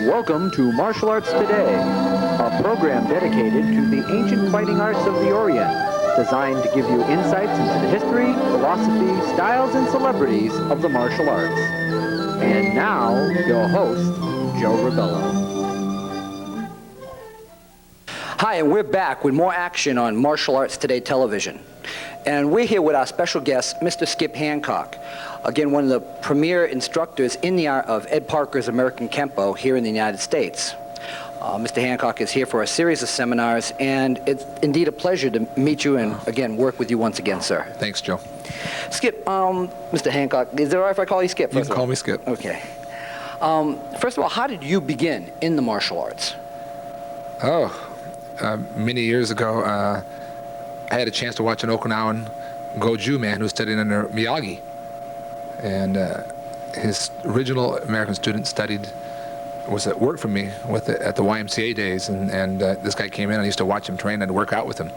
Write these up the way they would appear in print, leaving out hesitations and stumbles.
Welcome to Martial Arts Today, a program dedicated to the ancient fighting arts of the Orient, designed to give you insights into the history, philosophy, styles, and celebrities of the martial arts. And now, your host, Joe Rebelo. Hi, and we're back with more action on Martial Arts Today television. And we're here with our special guest, Mr. Skip Hancock. Again, one of the premier instructors in the art of Ed Parker's American Kenpo here in the United States. Mr. Hancock is here for a series of seminars, and it's indeed a pleasure to meet you and, again, work with you once again, sir. Thanks, Joe. Skip, Mr. Hancock, is it all right if I call you Skip? You can call me Skip. Okay. First of all, how did you begin in the martial arts? Many years ago, I had a chance to watch an Okinawan Goju man who studied under Miyagi. And his original American student was at work for me at the YMCA days. And this guy came in, I used to watch him train and work out with him.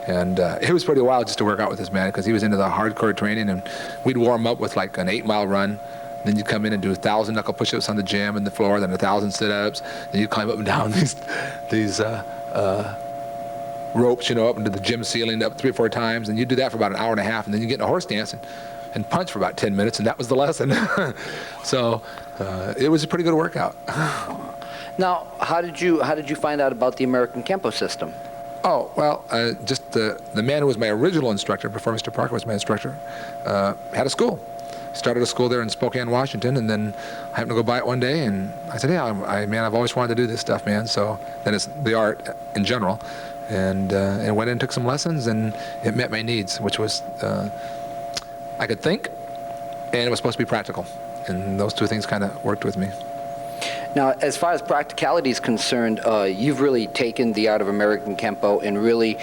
And it was pretty wild just to work out with this man because he was into the hardcore training. And we'd warm up with like an 8-mile run. Then you'd come in and do 1,000 knuckle push-ups on the gym and the floor, then 1,000 sit-ups. Then you'd climb up and down these ropes, up into the gym ceiling up 3 or 4 times, and you do that for about an hour and a half, and then you get in a horse dance and punch for about 10 minutes, and that was the lesson. So it was a pretty good workout. Now, how did you find out about the American Kenpo system? Oh, well, just the man who was my original instructor before Mr. Parker was my instructor had a school. Started a school there in Spokane, Washington, and then I happened to go by it one day, and I said, yeah, man, I've always wanted to do this stuff, man. So then it's the art in general. And went in and took some lessons, and it met my needs, which was I could think, and it was supposed to be practical. And those two things kind of worked with me. Now, as far as practicality is concerned, you've really taken the art of American Kenpo and really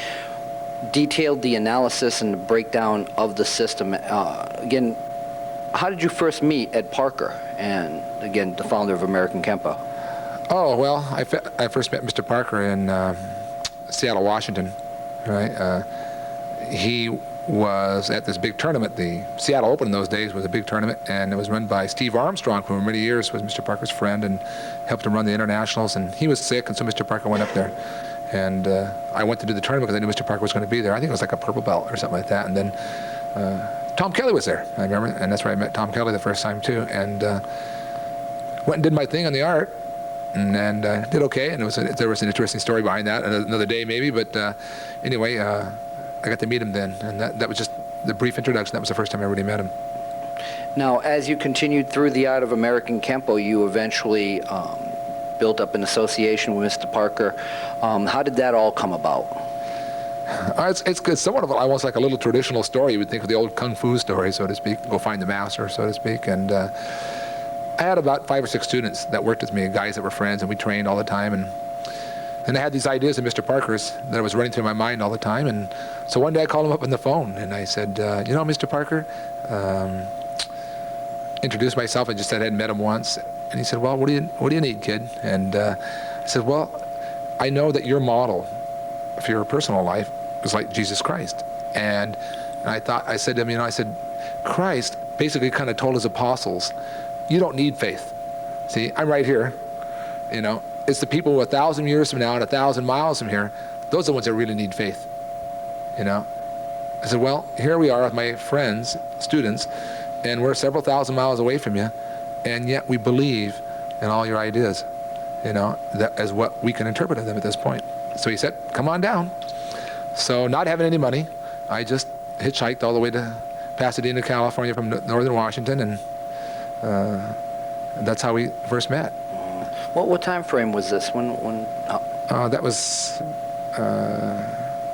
detailed the analysis and the breakdown of the system. Again, how did you first meet Ed Parker, and again, the founder of American Kenpo? Oh, well, I first met Mr. Parker in Seattle, Washington, right? He was at this big tournament. The Seattle Open in those days was a big tournament, and it was run by Steve Armstrong, who for many years was Mr. Parker's friend and helped him run the internationals. And he was sick, and so Mr. Parker went up there. And I went to do the tournament because I knew Mr. Parker was going to be there. I think it was like a purple belt or something like that. And then Tom Kelly was there, I remember, and that's where I met Tom Kelly the first time too. And went and did my thing on the art. And did okay, and there was an interesting story behind that, another day maybe, but anyway, I got to meet him then, and that was just the brief introduction. That was the first time I really met him. Now, as you continued through the art of American Kenpo, you eventually built up an association with Mr. Parker. How did that all come about? It's somewhat of almost like a little traditional story. You would think of the old kung fu story, so to speak, go find the master, so to speak, and I had about 5 or 6 students that worked with me, guys that were friends, and we trained all the time. And I had these ideas of Mr. Parker's that was running through my mind all the time. And so one day I called him up on the phone, and I said, Mr. Parker, introduced myself. I just said I hadn't met him once. And he said, well, what do you need, kid? And I said, well, I know that your model for your personal life was like Jesus Christ. And I said to him, I said, Christ basically kind of told his apostles, you don't need faith. See, I'm right here. It's the people 1,000 years from now and 1,000 miles from here, those are the ones that really need faith. I said, well, here we are with my friends, students, and we're several thousand miles away from you, and yet we believe in all your ideas, that as what we can interpret of them at this point. So he said, come on down. So not having any money, I just hitchhiked all the way to Pasadena, California from northern Washington, and that's how we first met. What time frame was this? That was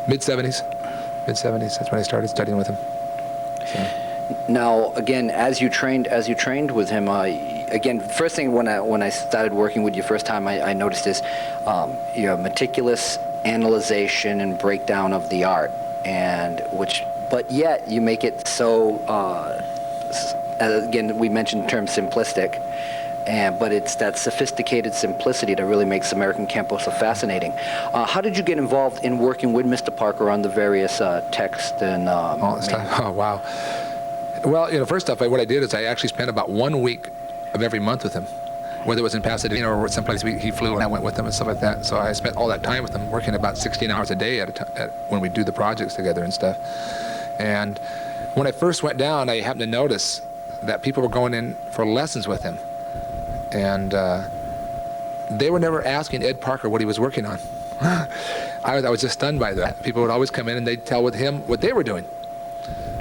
mid-70s. Mid-70s. That's when I started studying with him. So. Now, again, as you trained with him, again, first thing when I started working with you first time, I noticed is your meticulous analyzation and breakdown of the art, but yet you make it so. Again, we mentioned the term simplistic, but it's that sophisticated simplicity that really makes American Kenpo so fascinating. How did you get involved in working with Mr. Parker on the various texts and all this time? Oh, wow. Well, first off, what I did is I actually spent about 1 week of every month with him, whether it was in Pasadena or someplace he flew and I went with him and stuff like that. So I spent all that time with him, working about 16 hours a day when we do the projects together and stuff. And when I first went down, I happened to notice that people were going in for lessons with him. And they were never asking Ed Parker what he was working on. I was just stunned by that. People would always come in and they'd tell with him what they were doing.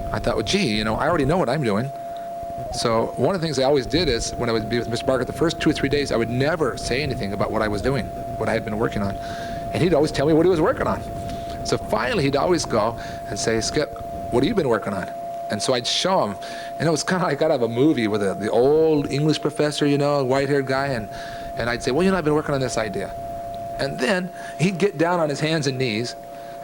I thought, well, gee, I already know what I'm doing. So one of the things I always did is, when I would be with Mr. Parker, the first 2 or 3 days, I would never say anything about what I was doing, what I had been working on. And he'd always tell me what he was working on. So finally, he'd always go and say, Skip, what have you been working on? And so I'd show him. And it was kind of like out of a movie with the old English professor, white-haired guy. And I'd say, well, I've been working on this idea. And then he'd get down on his hands and knees,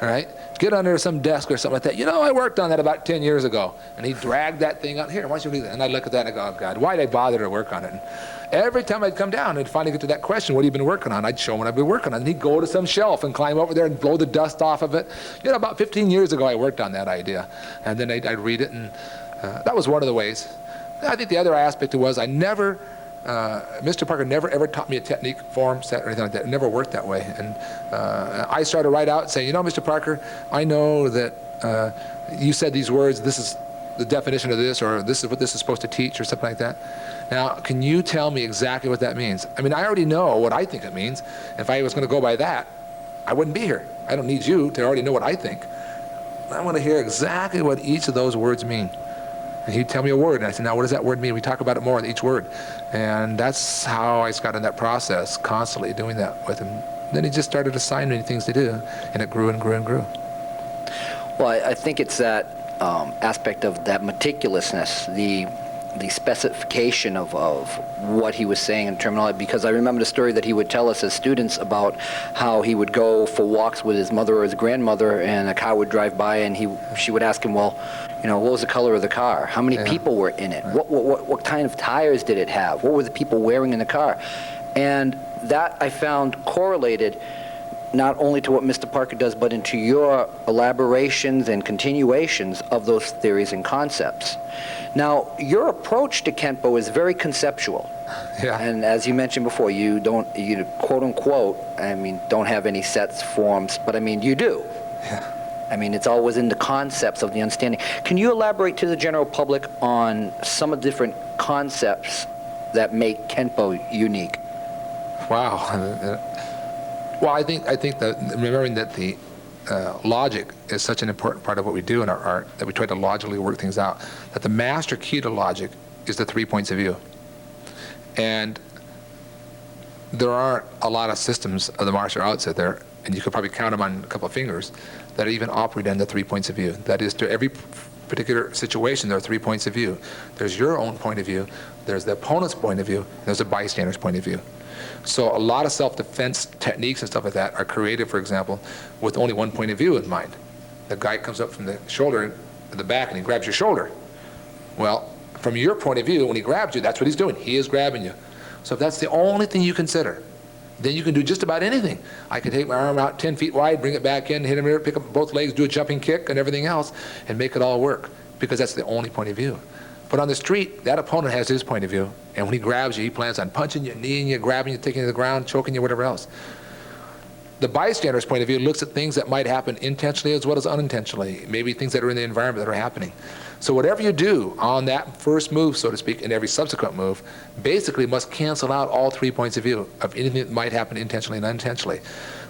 all right, get under some desk or something like that. I worked on that about 10 years ago. And he'd drag that thing out. Here, why don't you do that? And I'd look at that and I'd go, oh, God, why'd I bother to work on it? And every time I'd come down and finally get to that question, what have you been working on? I'd show him what I've been working on. And he'd go to some shelf and climb over there and blow the dust off of it. About 15 years ago, I worked on that idea. And then I'd read it, and that was one of the ways. I think the other aspect was Mr. Parker never ever taught me a technique, form, set, or anything like that. It never worked that way. And I started right out saying, Mr. Parker, I know that you said these words, this is the definition of this, or this is what this is supposed to teach, or something like that. Now, can you tell me exactly what that means? I already know what I think it means. If I was going to go by that, I wouldn't be here. I don't need you to already know what I think. I want to hear exactly what each of those words mean. And he'd tell me a word, and I said, now what does that word mean? We talk about it more in each word. And that's how I got in that process, constantly doing that with him. Then he just started assigning me things to do, and it grew and grew and grew. Well, I think it's that aspect of that meticulousness, the specification of what he was saying in terminology, because I remember the story that he would tell us as students about how he would go for walks with his mother or his grandmother, and a car would drive by, and she would ask him, well, what was the color of the car? How many people were in it? What kind of tires did it have? What were the people wearing in the car? And that I found correlated not only to what Mr. Parker does, but into your elaborations and continuations of those theories and concepts. Now, your approach to Kenpo is very conceptual. Yeah. And as you mentioned before, you quote unquote, don't have any sets, forms, but you do. Yeah. It's always in the concepts of the understanding. Can you elaborate to the general public on some of the different concepts that make Kenpo unique? Wow. Well, I think that remembering that the logic is such an important part of what we do in our art, that we try to logically work things out, that the master key to logic is the 3 points of view. And there aren't a lot of systems of the martial arts out there, and you could probably count them on a couple of fingers, that even operate on the 3 points of view. That is, to every particular situation, there are 3 points of view. There's your own point of view, there's the opponent's point of view, and there's the bystander's point of view. So a lot of self-defense techniques and stuff like that are created, for example, with only one point of view in mind. The guy comes up from the shoulder to the back and he grabs your shoulder. Well, from your point of view, when he grabs you, that's what he's doing. He is grabbing you. So if that's the only thing you consider, then you can do just about anything. I can take my arm out 10 feet wide, bring it back in, hit him here, pick up both legs, do a jumping kick and everything else, and make it all work, because that's the only point of view. But on the street, that opponent has his point of view, and when he grabs you, he plans on punching you, kneeing you, grabbing you, taking you to the ground, choking you, whatever else. The bystander's point of view looks at things that might happen intentionally as well as unintentionally, maybe things that are in the environment that are happening. So whatever you do on that first move, so to speak, and every subsequent move, basically must cancel out all 3 points of view of anything that might happen intentionally and unintentionally.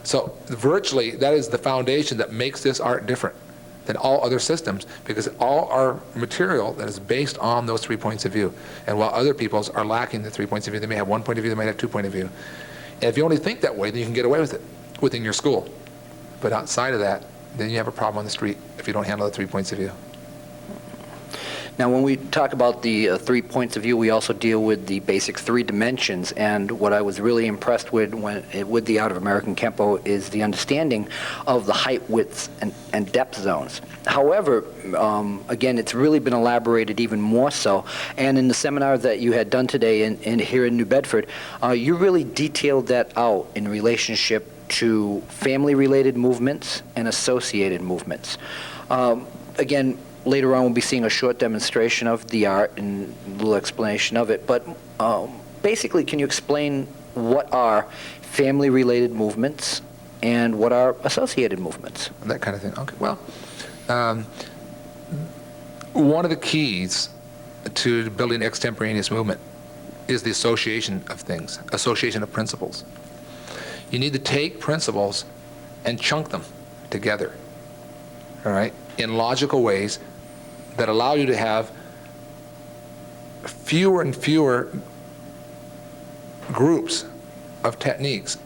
So virtually, that is the foundation that makes this art different than all other systems, because all our material that is based on those 3 points of view. And while other people's are lacking the 3 points of view, they may have 1 point of view, they might have 2 point of view. And if you only think that way, then you can get away with it within your school. But outside of that, then you have a problem on the street if you don't handle the 3 points of view. Now, when we talk about the 3 points of view, we also deal with the basic 3 dimensions. And what I was really impressed with with the Art of American Kenpo is the understanding of the height, width, and depth zones. However, again, it's really been elaborated even more so. And in the seminar that you had done today here in New Bedford, you really detailed that out in relationship to family-related movements and associated movements. Again, later on we'll be seeing a short demonstration of the art and a little explanation of it. But basically, can you explain what are family-related movements and what are associated movements? That kind of thing. Okay. Well, one of the keys to building extemporaneous movement is the association of things, association of principles. You need to take principles and chunk them together, all right, in logical ways that allow you to have fewer and fewer groups of techniques,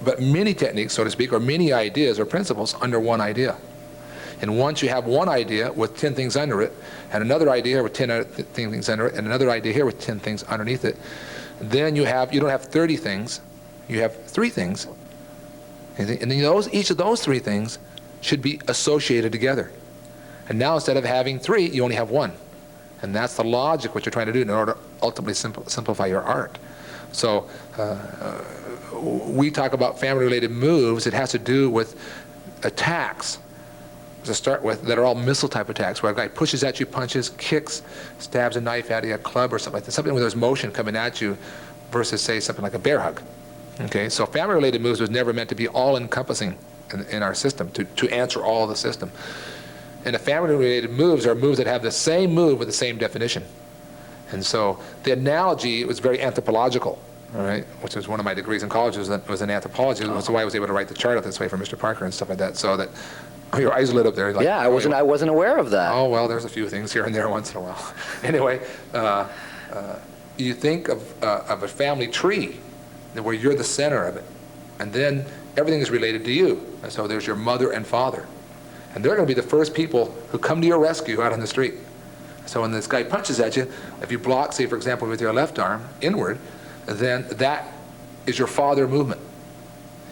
but many techniques, so to speak, or many ideas or principles under one idea. And once you have one idea with 10 things under it, and another idea with 10 other things under it, and another idea here with 10 things underneath it, then you don't have 30 things, you have 3 things. And then each of those 3 things should be associated together. And now instead of having 3, you only have 1. And that's the logic what you're trying to do in order to ultimately simplify your art. So we talk about family-related moves. It has to do with attacks to start with that are all missile type attacks, where a guy pushes at you, punches, kicks, stabs a knife at you, a club or something like that, something where there's motion coming at you versus, say, something like a bear hug. Okay, so family-related moves was never meant to be all-encompassing in our system, to answer all of the system. And the family-related moves are moves that have the same move with the same definition. And so the analogy was very anthropological, all right, which was one of my degrees in college was in anthropology. That's why I was able to write the chart out this way for Mr. Parker and stuff like that, so that your eyes lit up there. Like, yeah, I wasn't aware of that. Oh, well, there's a few things here and there once in a while. Anyway, you think of a family tree where you're the center of it, and then everything is related to you. And so there's your mother and father. And they're going to be the first people who come to your rescue out on the street. So when this guy punches at you, if you block, say, for example, with your left arm inward, then that is your father movement.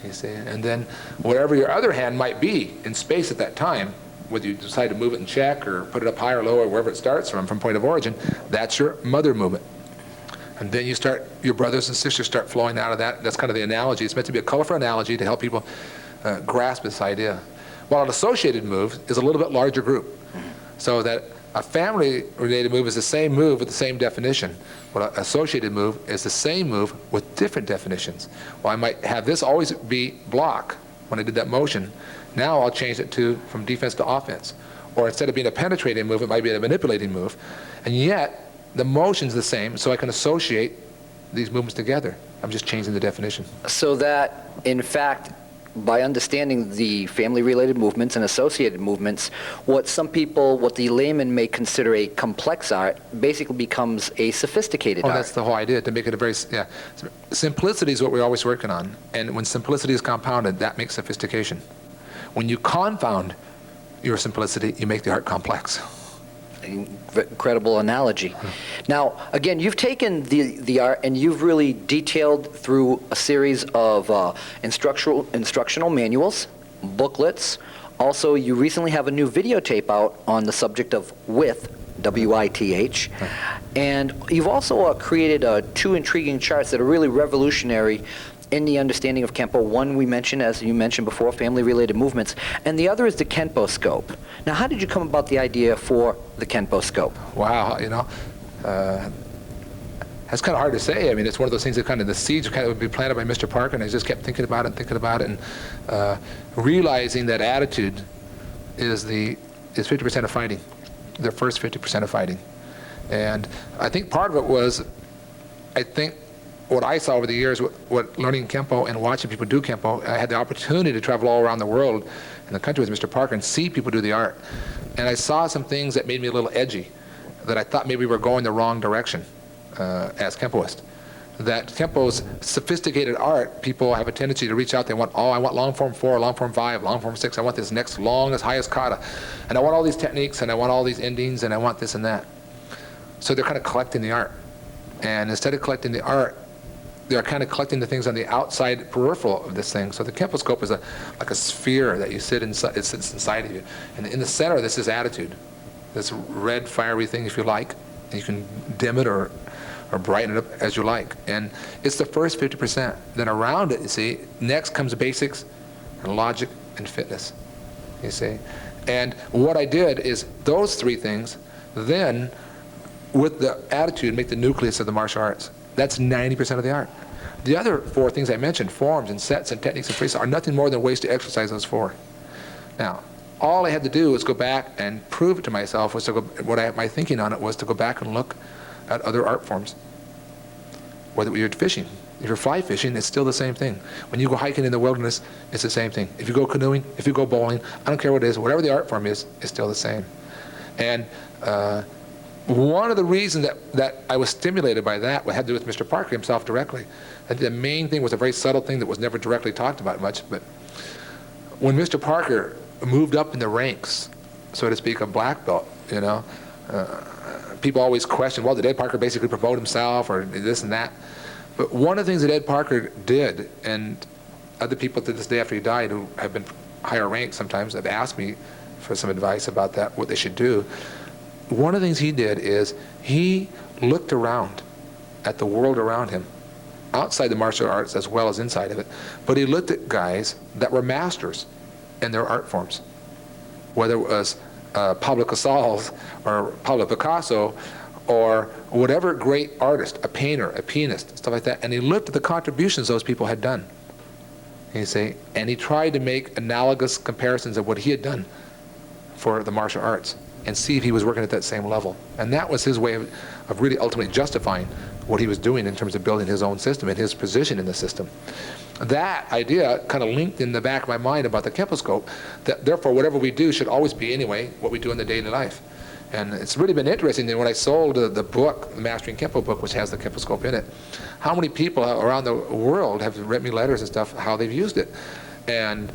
You see? And then whatever your other hand might be in space at that time, whether you decide to move it in check or put it up high or low or wherever it starts from point of origin, that's your mother movement. And then your brothers and sisters start flowing out of that. That's kind of the analogy. It's meant to be a colorful analogy to help people grasp this idea. While an associated move is a little bit larger group. So that a family-related move is the same move with the same definition. Well, an associated move is the same move with different definitions. Well, I might have this always be block when I did that motion. Now I'll change it from defense to offense. Or instead of being a penetrating move, it might be a manipulating move. And yet, the motion's the same, so I can associate these movements together. I'm just changing the definition. So that, in fact, by understanding the family-related movements and associated movements, what the layman may consider a complex art basically becomes a sophisticated art. Oh, that's the whole idea, to make it a very, yeah. Simplicity is what we're always working on. And when simplicity is compounded, that makes sophistication. When you confound your simplicity, you make the art complex. Incredible analogy. Now, again, you've taken the art and you've really detailed through a series of instructional manuals, booklets. Also, you recently have a new videotape out on the subject of WITH, W-I-T-H. And you've also created 2 intriguing charts that are really revolutionary in the understanding of Kenpo. One we mentioned, as you mentioned before, family-related movements, and the other is the Kenpo scope. Now, how did you come about the idea for the Kenpo scope? Wow, that's kind of hard to say. I mean, it's one of those things that the seeds would be planted by Mr. Parker, and I just kept thinking about it, and realizing that attitude is 50% of fighting, the first 50% of fighting. And I think part of it was, what I saw over the years, what learning Kenpo and watching people do Kenpo, I had the opportunity to travel all around the world in the country with Mr. Parker and see people do the art. And I saw some things that made me a little edgy, that I thought maybe we were going the wrong direction as Kenpoists. That Kenpo's sophisticated art, people have a tendency to reach out. They want, I want long form 4, long form 5, long form 6. I want this next longest, highest kata. And I want all these techniques, and I want all these endings, and I want this and that. So they're kind of collecting the art. And instead of collecting the art, they're kind of collecting the things on the outside peripheral of this thing. So the Kenpo scope is like a sphere that you sit inside. It sits inside of you, and in the center, this is attitude, this red fiery thing, if you like. And you can dim it or brighten it up as you like. And it's the first 50%. Then around it, you see, next comes basics and logic and fitness. you see. And what I did is those three things, then with the attitude, make the nucleus of the martial arts. That's 90% of the art. The other four things I mentioned, forms and sets and techniques and freestyle, are nothing more than ways to exercise those four. Now, all I had to do was go back and prove it to myself, was to go, my thinking on it was to go back and look at other art forms. Whether you're fishing, if you're fly fishing, it's still the same thing. When you go hiking in the wilderness, it's the same thing. If you go canoeing, if you go bowling, I don't care what it is, whatever the art form is, it's still the same. And one of the reasons that I was stimulated by that had to do with Mr. Parker himself directly. I think the main thing was a very subtle thing that was never directly talked about much, but when Mr. Parker moved up in the ranks, so to speak, of black belt, you know, people always question, well, did Ed Parker basically promote himself or this and that? But one of the things that Ed Parker did, and other people to this day after he died who have been higher ranked sometimes have asked me for some advice about that, what they should do. One of the things he did is he looked around at the world around him, outside the martial arts as well as inside of it, but he looked at guys that were masters in their art forms, whether it was Pablo Casals or Pablo Picasso or whatever great artist, a painter, a pianist, stuff like that, and he looked at the contributions those people had done. You see, and he tried to make analogous comparisons of what he had done for the martial arts and see if he was working at that same level. And that was his way of really ultimately justifying what he was doing in terms of building his own system and his position in the system. That idea kind of linked in the back of my mind about the Kenpo scope, that therefore whatever we do should always be anyway what we do in the daily life. And it's really been interesting that when I sold the book, the Mastering Kenpo book, which has the Kenpo scope in it, how many people around the world have written me letters and stuff, how they've used it. And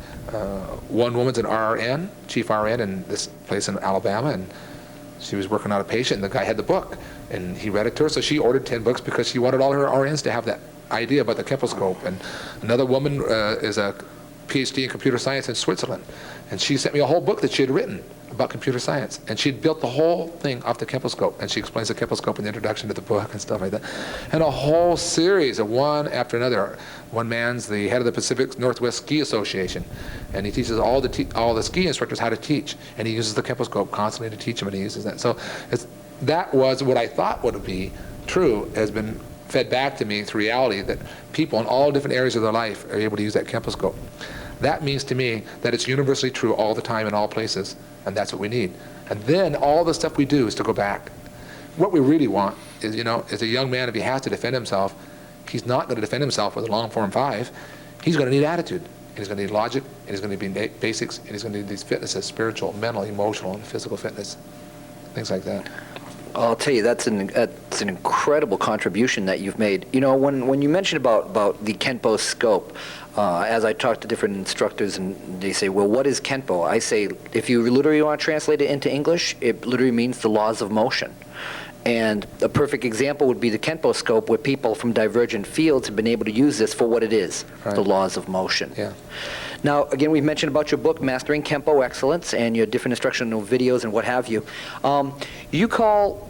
one woman's an RN, chief RN in this place in Alabama, and she was working on a patient, and the guy had the book, and he read it to her, so she ordered 10 books because she wanted all her RNs to have that idea about the Kenpo scope. And another woman is a PhD in computer science in Switzerland, and she sent me a whole book that she had written about computer science, and she'd built the whole thing off the Kenpo scope, and she explains the Kenpo scope in the introduction to the book and stuff like that, and a whole series of one after another. One man's the head of the Pacific Northwest Ski Association, and he teaches all the ski instructors how to teach, and he uses the Kenpo scope constantly to teach them, and he uses that. So that was what I thought would be true, has been fed back to me through reality, that people in all different areas of their life are able to use that Kenpo scope. That means to me that it's universally true all the time in all places, and that's what we need. And then all the stuff we do is to go back. What we really want is, you know, as a young man, if he has to defend himself, he's not going to defend himself with a long form 5. He's going to need attitude, and he's going to need logic, and he's going to need basics, and he's going to need these fitnesses, spiritual, mental, emotional, and physical fitness, things like that. I'll tell you, that's an incredible contribution that you've made. You know, when you mentioned about the Kenpo scope, as I talk to different instructors and they say, well, what is Kenpo? I say, if you literally want to translate it into English, it literally means the laws of motion. And a perfect example would be the Kenpo scope, where people from divergent fields have been able to use this for what it is, right. The laws of motion. Yeah. Now, again, we've mentioned about your book, Mastering Kenpo Excellence, and your different instructional videos and what have you. You call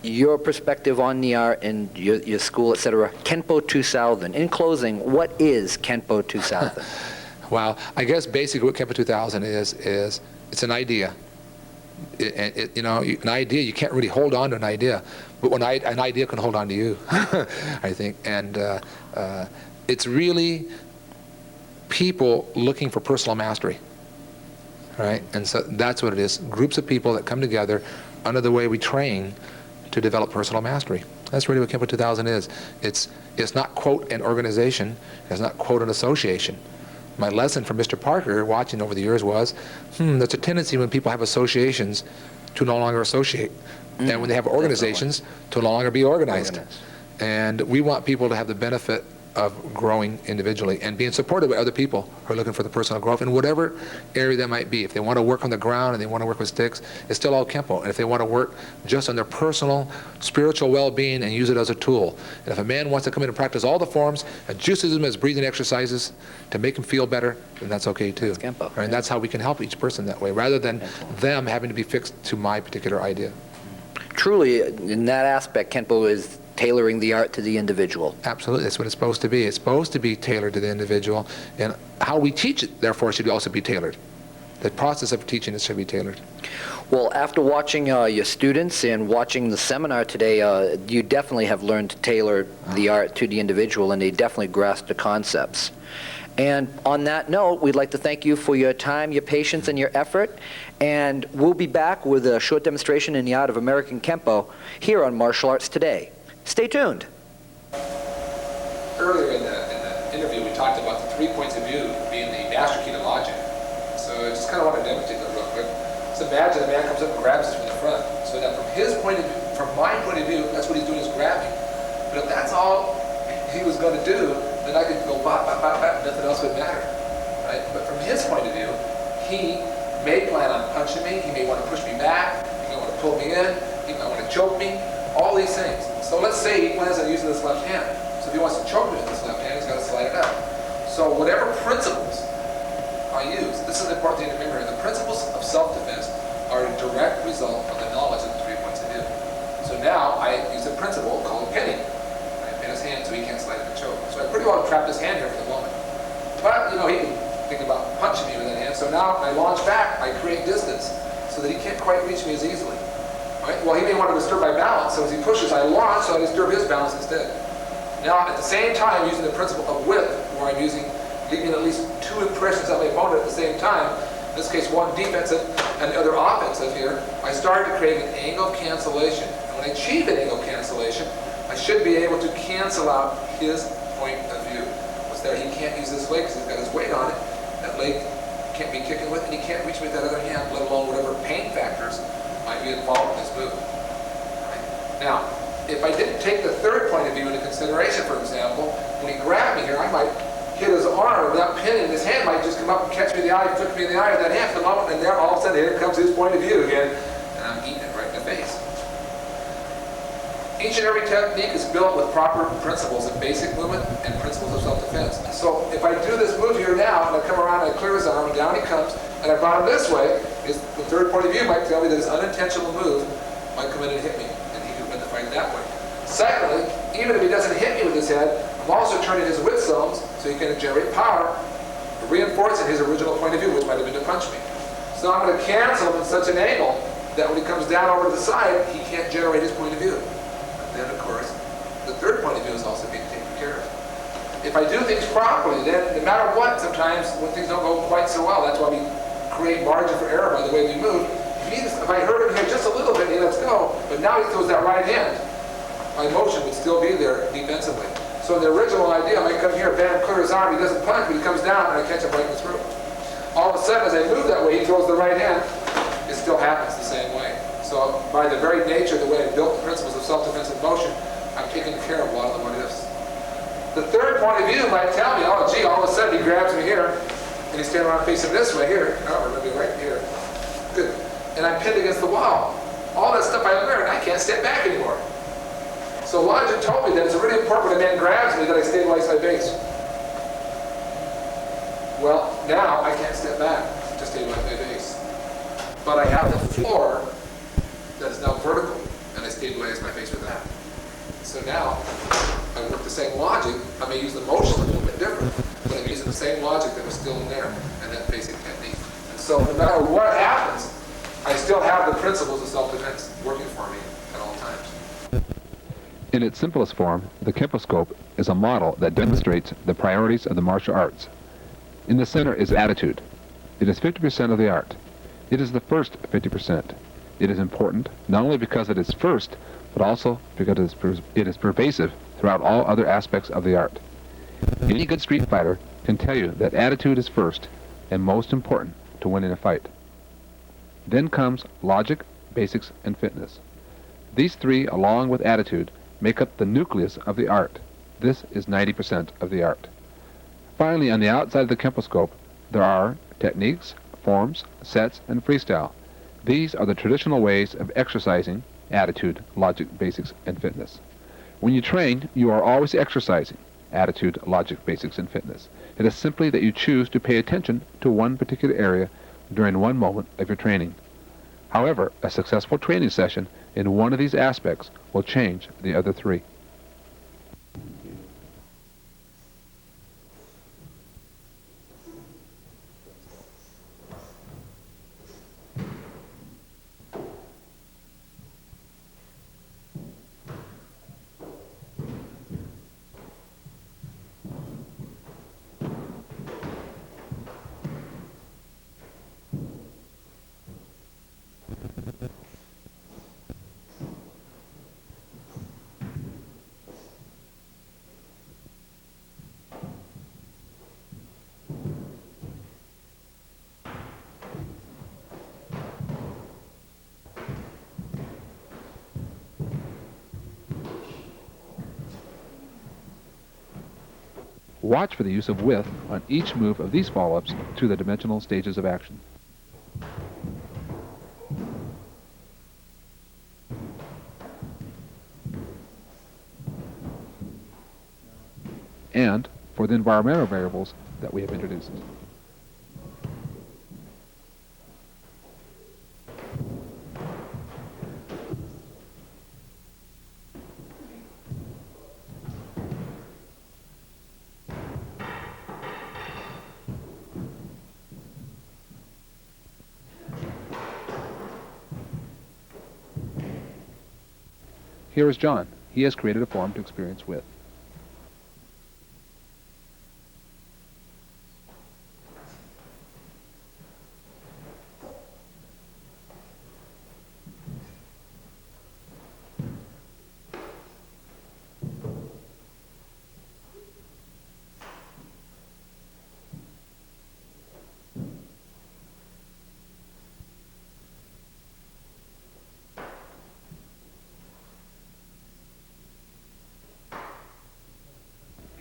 your perspective on the art and your school, etc., Kenpo 2000. In closing, what is Kenpo 2000? Well, I guess basically what Kenpo 2000 is it's an idea. You know, an idea, you can't really hold on to an idea, but when an idea can hold on to you, I think. And it's really people looking for personal mastery, right? And so that's what it is. Groups of people that come together under the way we train to develop personal mastery. That's really what Kenpo 2000 is. It's not, quote, an organization. It's not, quote, an association. My lesson from Mr. Parker, watching over the years, was, there's a tendency when people have associations to no longer associate. And when they have organizations, to no longer be organized. And we want people to have the benefit of growing individually and being supported by other people who are looking for the personal growth in whatever area that might be. If they want to work on the ground and they want to work with sticks, it's still all Kenpo. And if they want to work just on their personal spiritual well-being and use it as a tool. And if a man wants to come in and practice all the forms and just use them as breathing exercises to make him feel better, then that's okay too. Kenpo. Right? And that's how we can help each person that way, rather than them having to be fixed to my particular idea. Truly, in that aspect, Kenpo is tailoring the art to the individual. Absolutely, that's what it's supposed to be. It's supposed to be tailored to the individual, and how we teach it, therefore, should also be tailored. the process of teaching is to be tailored. Well, after watching your students and watching the seminar today, you definitely have learned to tailor the art to the individual, and they definitely grasp the concepts. And on that note, we'd like to thank you for your time, your patience, and your effort. And we'll be back with a short demonstration in the art of American Kenpo here on Martial Arts Today. Stay tuned. Earlier in the interview, we talked about the 3 points of view being the master key to logic. So I just kind of want to demonstrate that real quick. So imagine a man comes up and grabs us from the front. So now from his point of view, from my point of view, that's what he's doing is grabbing. But if that's all he was going to do, then I could go bop, bop, bop, bop, nothing else would matter, right? But from his point of view, he may plan on punching me, he may want to push me back, he may want to pull me in, he might want to choke me, all these things. So let's say he plans on using this left hand. So if he wants to choke me with this left hand, he's got to slide it up. So whatever principles I use, this is an important thing to remember, the principles of self-defense are a direct result of the knowledge of the 3 points of view. So now I use a principle called pinning. I pin his hand so he can't slide it and choke. So I pretty well trapped his hand here for the moment. But, you know, he can think about punching me with that hand. So now I launch back, I create distance so that he can't quite reach me as easily. Right? Well, he may want to disturb my balance, so as he pushes, I launch, so I disturb his balance instead. Now, at the same time, using the principle of width, where I'm leaving at least 2 impressions of my opponent at the same time, in this case, one defensive and the other offensive here, I start to create an angle cancellation. And when I achieve an angle cancellation, I should be able to cancel out his point of view. What's there? He can't use this leg because he's got his weight on it. That leg can't be kicking with, and he can't reach me with that other hand, let alone whatever pain factors might be involved in this move. Right? Now, if I didn't take the 3rd point of view into consideration, for example, when he grabbed me here, I might hit his arm without pinning. His hand might just come up and catch me in the eye, flick me in the eye with that hand for the moment, and there all of a sudden here comes his point of view again, and I'm eating it right in the face. Each and every technique is built with proper principles of basic movement and principles of self-defense. So if I do this move here now, and I come around and I clear his arm, and down he comes, and I brought him this way, the 3rd point of view might tell me that his unintentional move might come in and hit me, and he could win the fight that way. Secondly, even if he doesn't hit me with his head, I'm also turning his width zones so he can generate power, reinforcing his original point of view, which might have been to punch me. So I'm going to cancel him in such an angle that when he comes down over to the side, he can't generate his point of view. Then, of course, the 3rd point of view is also being taken care of. If I do things properly, then no matter what, sometimes when things don't go quite so well, that's why we create margin for error by the way we move. If I hurt him here just a little bit, he lets go, but now he throws that right hand, my motion would still be there defensively. So the original idea, I might come here, bam, clear his arm, he doesn't punch, but he comes down and I catch him right in the throat. All of a sudden, as I move that way, he throws the right hand, it still happens the same way. So by the very nature of the way I built the principles of self-defensive motion, I'm taking care of a lot of the what-ifs. The 3rd point of view might tell me, oh gee, all of a sudden he grabs me here, and he's standing around facing this way here. Oh, we're going to be right here. Good. And I'm pinned against the wall. All that stuff I learned, I can't step back anymore. So logic told me that it's really important when a man grabs me that I stabilize my base. Well, now I can't step back to stabilize my base. But I have the floor that is now vertical, and I stabilize my base with that. So now, I work the same logic. I may use the motion a little bit different, but I'm using the same logic that was still in there, and that basic technique. And so no matter what happens, I still have the principles of self-defense working for me at all times. In its simplest form, the Kenposcope is a model that demonstrates the priorities of the martial arts. In the center is attitude. It is 50% of the art. It is the first 50%. It is important not only because it is first, but also because it is pervasive throughout all other aspects of the art. Any good street fighter can tell you that attitude is first and most important to winning a fight. Then comes logic, basics, and fitness. These 3, along with attitude, make up the nucleus of the art. This is 90% of the art. Finally, on the outside of the Kenposcope, there are techniques, forms, sets, and freestyle. These are the traditional ways of exercising attitude, logic, basics, and fitness. When you train, you are always exercising attitude, logic, basics, and fitness. It is simply that you choose to pay attention to one particular area during one moment of your training. However, a successful training session in one of these aspects will change the other 3. Watch for the use of width on each move of these follow-ups to the dimensional stages of action. And for the environmental variables that we have introduced. Here is John. He has created a form to experience with.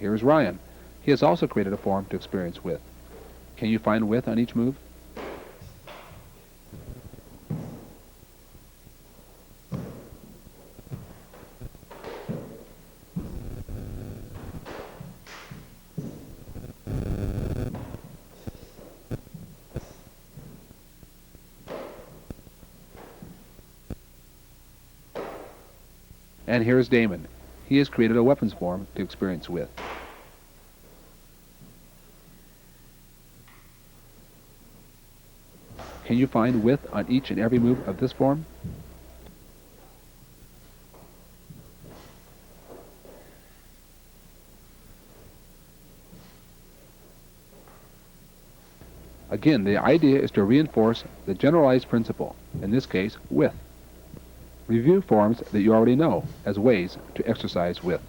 Here is Ryan. He has also created a form to experience with. Can you find with on each move? And here is Damon. He has created a weapons form to experience with. Can you find width on each and every move of this form? Again, the idea is to reinforce the generalized principle, in this case, width. Review forms that you already know as ways to exercise width.